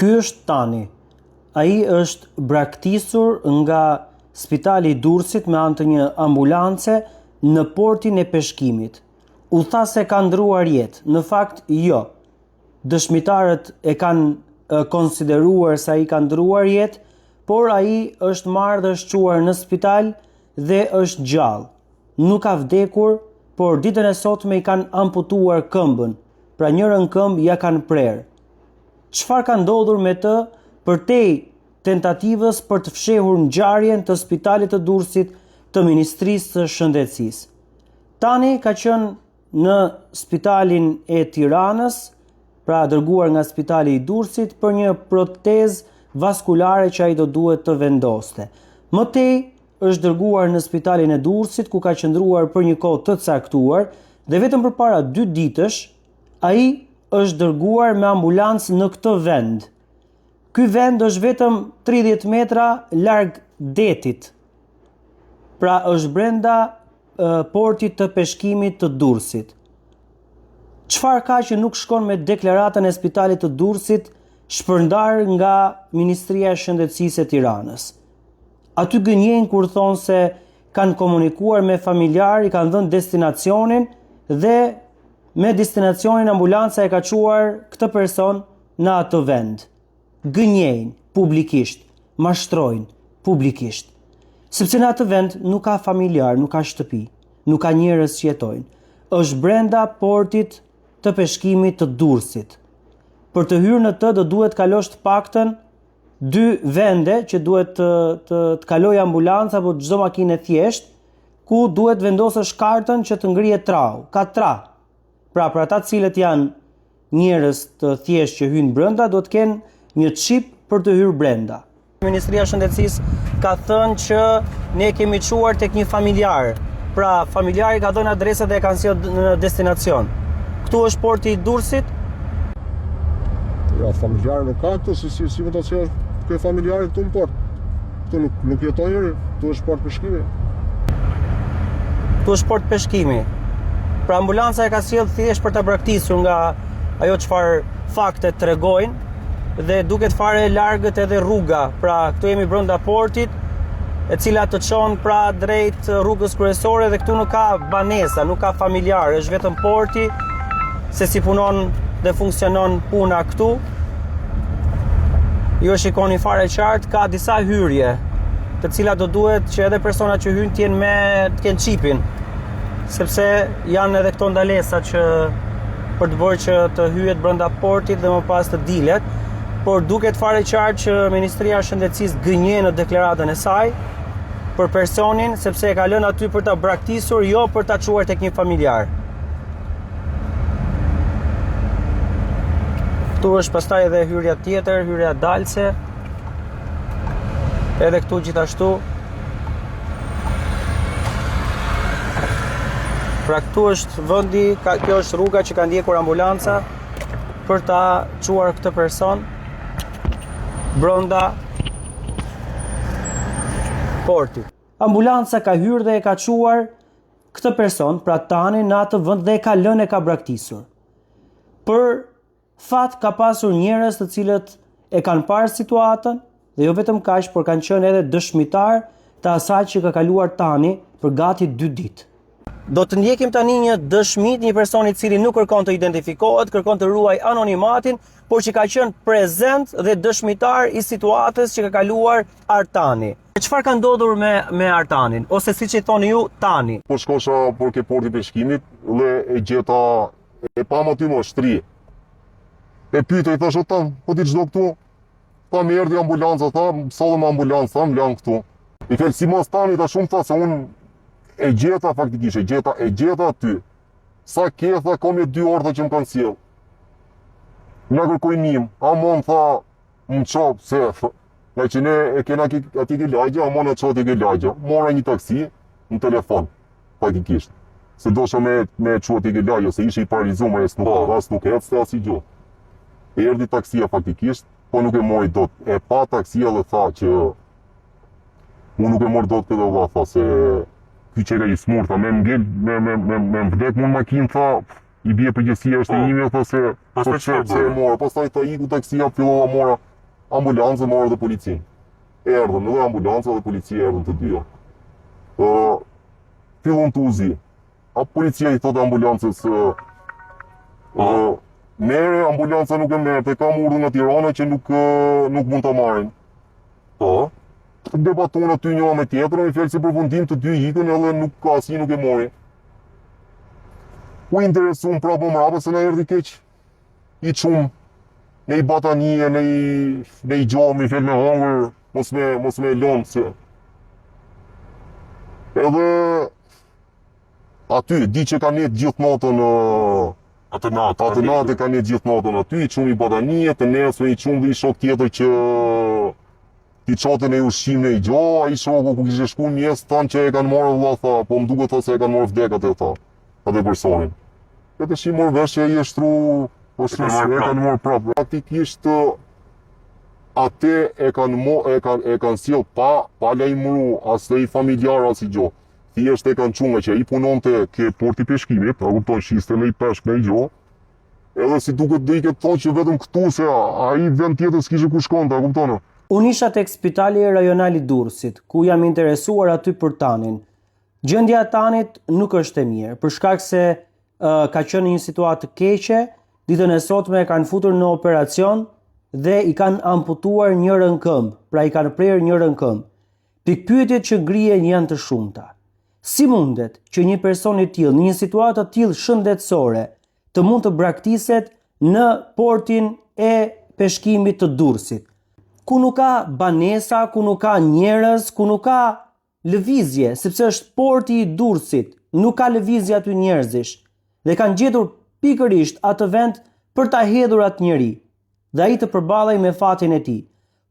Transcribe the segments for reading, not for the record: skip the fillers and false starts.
Ky është Tani. Ai është braktisur nga Spitali i Durrësit me anë të një ambulance në portin e peshkimit. U tha se ka ndruar jetë. Në fakt, jo. Dëshmitarët e kanë konsideruar se ai ka ndruar jetë, por ai është marrë dhe shquar në spital dhe është gjallë. Nuk ka vdekur, por ditën e sotme i kanë amputuar këmbën, pra njërën këmbë ja kanë prerë. Çfarë ka ndodhur me të përtej tentativës për të fshehur ngjarjen të Spitalit të Durrësit të Ministrisë së Shëndetësisë? Tani ka qenë në Spitalin e Tiranës, pra dërguar nga Spitali i Durrësit për një protezë vaskulare që ai do duhet të vendoste. Më tej është dërguar në Spitalin e Durrësit ku ka qëndruar për një kohë të caktuar dhe vetëm përpara 2 ditësh ai është dërguar me ambulancë në këtë vend. Ky vend është vetëm 30 metra larg detit. Pra është brenda portit të peshkimit të Durrësit. Çfarë ka që nuk shkon me deklaratën e Spitalit të Durrësit shpërndar nga Ministria e Shëndetësisë e Tiranës? Aty gënjejnë kur thonë se kanë komunikuar me familjar, i kanë dhënë destinacionin dhe me destinacionin ambulanca e ka çuar këtë person në atë vend. Gënjejnë publikisht, mashtrojnë publikisht. Sepse në atë vend nuk ka familjar, nuk ka shtëpi, nuk ka njerëz që jetojnë. Është brenda portit të peshkimit të Durrësit. Për të hyrë në të do duhet kalosh të paktën 2 vende që duhet të kalojë ambulanca apo çdo makinë thjesht, ku duhet vendosësh kartën që të ngrihet trau. Ka tra. Pra për ata cilët janë njerëz të thjesht që hyjnë brenda, do të kenë një çip për të hyrë brenda. Ministria e Shëndetësisë ka thënë që ne kemi çuar tek një familjar. Pra familjari ka dhënë adresën dhe e kanë sjellë në destinacion. Ktu është porti i Durrësit. Ja, familjarë nuk ka këtu, si më të që këtë familjarë këtu në port. Këtu nuk jeton njëri, këtu është port peshkimi. Këtu është port peshkimi. Pra ambulanca e ka sjellë thjesht për ta braktisur nga ajo çfarë fakte tregojnë dhe duket fare largët edhe rruga. Pra këtu jemi brenda portit, e cila të çon pra drejt rrugës kryesore dhe këtu nuk ka banesa, nuk ka familjarë, është vetëm porti, se si punon dhe funksionon puna këtu. Ju shikoni fare qartë, ka disa hyrje, të cilat do duhet që edhe persona që hyjnë të kenë çipin, sepse janë edhe këto ndalesa që për të bërë që të hyjet brenda portit dhe më pas të dilet, por duket fare qartë që Ministria e Shëndetësisë gënjen në deklaratën e saj për personin, sepse e ka lënë aty për ta braktisur, jo për ta çuar tek një familjar. Këtu është pastaj edhe hyrja tjetër, hyrja dalse. Edhe këtu gjithashtu. Pra këtu është vendi, kjo është rruga që ka ndjekur ambulanca për ta çuar këtë person brenda portit. Ambulanca ka hyrë dhe e ka çuar këtë person, pra Tani, në atë vend dhe e ka lënë, e ka braktisur. Për fat ka pasur njerëz të cilët e kanë parë situatën dhe jo vetëm kaq, por kanë qenë edhe dëshmitar të asaj që ka kaluar Tani për gati 2 ditë. Do të ndjekim tani një dëshmi, një person i cili nuk kërkon të identifikohet, kërkon të ruaj anonimatin, por që ka qenë prezent dhe dëshmitar i situatës që ka kaluar Artani. Çfarë ka ndodhur me Artanin, ose siç i thoni ju, Tani? Po shkosha për ke porti peshkimit dhe e gjeta e pam aty më shtri. E pyeta, i thash, po ti çdo këtu? Ta më erdhi ambulanca, tha, sollëm ambulancë, tha, më lan këtu. I fal si mos Tani, ta shumë tha se unë e gjeta faktikisht, e gjeta aty. Sa ke, tha, kam 2 orë që më kanë sjell. Nga kërkoj njëm, amon tha, më qop, se, nga që ne e kena ati ke lagja, amon e qoti ke lagja. Mora një taksi në telefon, faktikisht. Se dosha me qoti ke lagja, se ishe i paralizuar, as nuk ecë, se as i gjo. Erdi taksia faktikisht, po nuk e mori dot. E pa taksia dhe tha që unë nuk e mori dot këtë dhe tha se ky qera i smur, tha, me vdek mund makinë, tha, i bje përgjësia është e imi, tha se e mora. Pastaj ta iku taksia, fillova mora ambulancë morë dhe policin. Erdhën edhe ambulanca dhe policia erdhën të dyja. Fillon të uzi. A policia i thotë ambulancës mere, ambulanca nuk e merë, te kam urdhën nga Tirana që nuk mund të marrin. Debaton aty njëra me tjetrën, i fjalë si përfundim të dy ikën edhe asnjë nuk e mori. U interesuam prapë mbrapa se na erdhi keq. I çum në i batanie, në i gjomi, fjalë me hongër, mos me lënë se. Edhe aty di që kanë jetë gjithë natën atë natë kanë jetë gjithë natën aty, i çum i batanie, të nesër i çum dhe i shok tjetër që ti çatën e ushqim në i gjo, ai shoku ku kishte shku mjes thanë që e kanë marrë valla, tha, po më duket se e kanë marrë vdekat e tha, atë personin. Këtë shi morë vesh që ai e shtru, po shtru se e kanë marrë prapë. Praktikisht atë e kanë sjell pa lajmëru as ai familjar as i gjo. Thjesht e kanë çuar që ai punonte ke porti peshkimit, a kupton, shiste në i peshk në i gjo. Edhe si duket do i këtë thonë që vetëm këtu se ai vend tjetër s'kishte ku shkonte, a kupton. Unë isha tek spitali rajonal i Durrësit, ku jam interesuar aty për Tanin. Gjendja e Tanit nuk është e mirë, për shkak se ka qenë në një situatë të keqe, ditën e sotme e kanë futur në operacion dhe i kanë amputuar njërën këmbë, pra i kanë prerë njërën këmbë. Pikpyetjet që ngrihen janë të shumta. Si mundet që një person i tillë në një situatë të tillë shëndetësore të mund të braktiset në portin e peshkimit të Durrësit, ku nuk ka banesa, ku nuk ka njerëz, ku nuk ka lëvizje, sepse është porti i Durrësit, nuk ka lëvizje aty njerëzish, dhe kanë gjetur pikërisht atë vend për ta hedhur atë njeri, dhe ai të përballej me fatin e tij.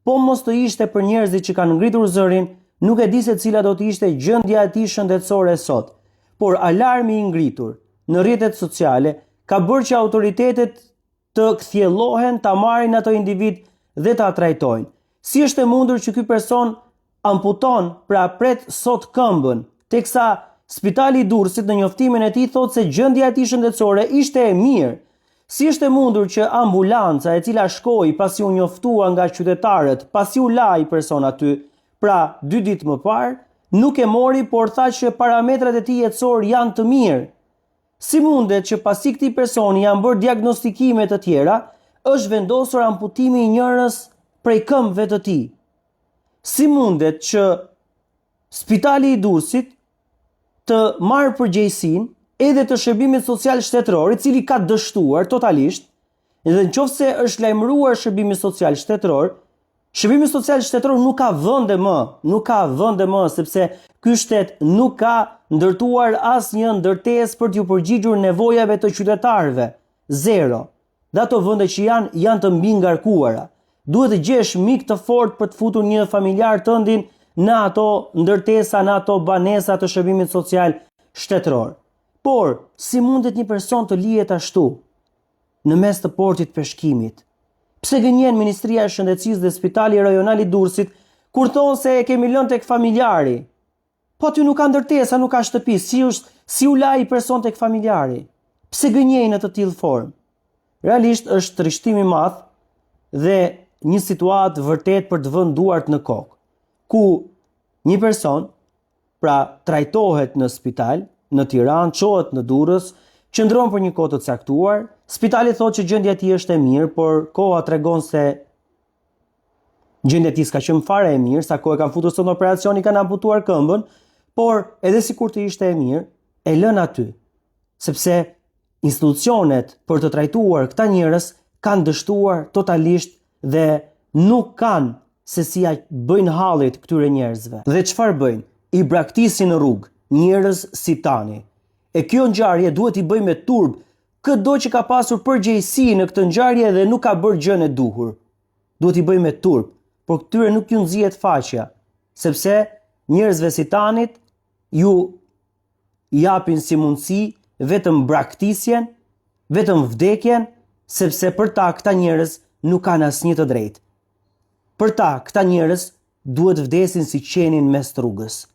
Po mos të ishte për njerëzit që kanë ngritur zërin, nuk e di se cila do të ishte gjendja e tij shëndetësore sot. Por alarmi i ngritur në rrjetet sociale ka bërë që autoritetet të kthjellohen, ta marrin ato individ dhe ta trajtojnë. Si është e mundur që ky person amputon, pra pret sot këmbën, teksa Spitali i Durrësit në njoftimin e tij thotë se gjendja e tij shëndetësore ishte e mirë. Si është e mundur që ambulanca e cila shkoi pasi u njoftua nga qytetarët, pasi u la ai person aty, pra 2 ditë më parë, nuk e mori, por tha që parametrat e tij jetësor janë të mirë. Si mundet që pasi këtij personi janë bërë diagnostikime të tjera, është vendosur amputimi i njërës prej këmbëve të tij? Si mundet që Spitali i Durrësit të marrë përgjegjësinë edhe të shërbimit social shtetëror, i cili ka dështuar totalisht, dhe nëse është lajmëruar shërbimi social shtetëror, shërbimi social shtetëror nuk ka vende më, sepse ky shtet nuk ka ndërtuar asnjë ndërtesë për t'u përgjigjur nevojave të qytetarëve. Zero. Dhe ato vende që janë të mbi ngarkuara. Duhet të gjesh mik të fortë për të futur një familjar tëndin në ato ndërtesa, në ato banesa të shërbimit social shtetëror. Por, si mundet një person të lihet ashtu në mes të portit peshkimit? Pse gënjen Ministria e Shëndetësisë dhe Spitali Rajonal i Durrësit kur thonë se e kemi lënë tek familjari? Po aty nuk ka ndërtesa, nuk ka shtëpi, si u la i person tek familjari? Pse gënjejnë në të tillë formë? Realisht është trishtim i madh dhe një situatë vërtet për të vënë duart në kokë, ku një person pra trajtohet në spital, në Tiranë, çohet në Durrës, qëndron për një kohë të caktuar, spitali thotë që gjendja e tij është e mirë, por koha tregon se gjendja e tij s'ka qenë fare e mirë, sa kohë kanë futur sot në operacion, i kanë amputuar këmbën, por edhe sikur të ishte e mirë, e lën aty, sepse institucionet për të trajtuar këta njerëz kanë dështuar totalisht dhe nuk kanë se si ja bëjnë hallit këtyre njerëzve. Dhe çfarë bëjnë? I braktisin në rrugë njerëz si Tani. E kjo ngjarje duhet i bëj me turp çdo që ka pasur përgjegjësi në këtë ngjarje dhe nuk ka bërë gjën e duhur. Duhet i bëj me turp, por këtyre nuk ju nxihet faqja, sepse njerëzve si Tanit ju japin si mundësi vetëm braktisjen, vetëm vdekjen, sepse për ta këta njerëz nuk kanë asnjë të drejtë. Për ta këta njerëz duhet vdesin si qenin mes rrugës.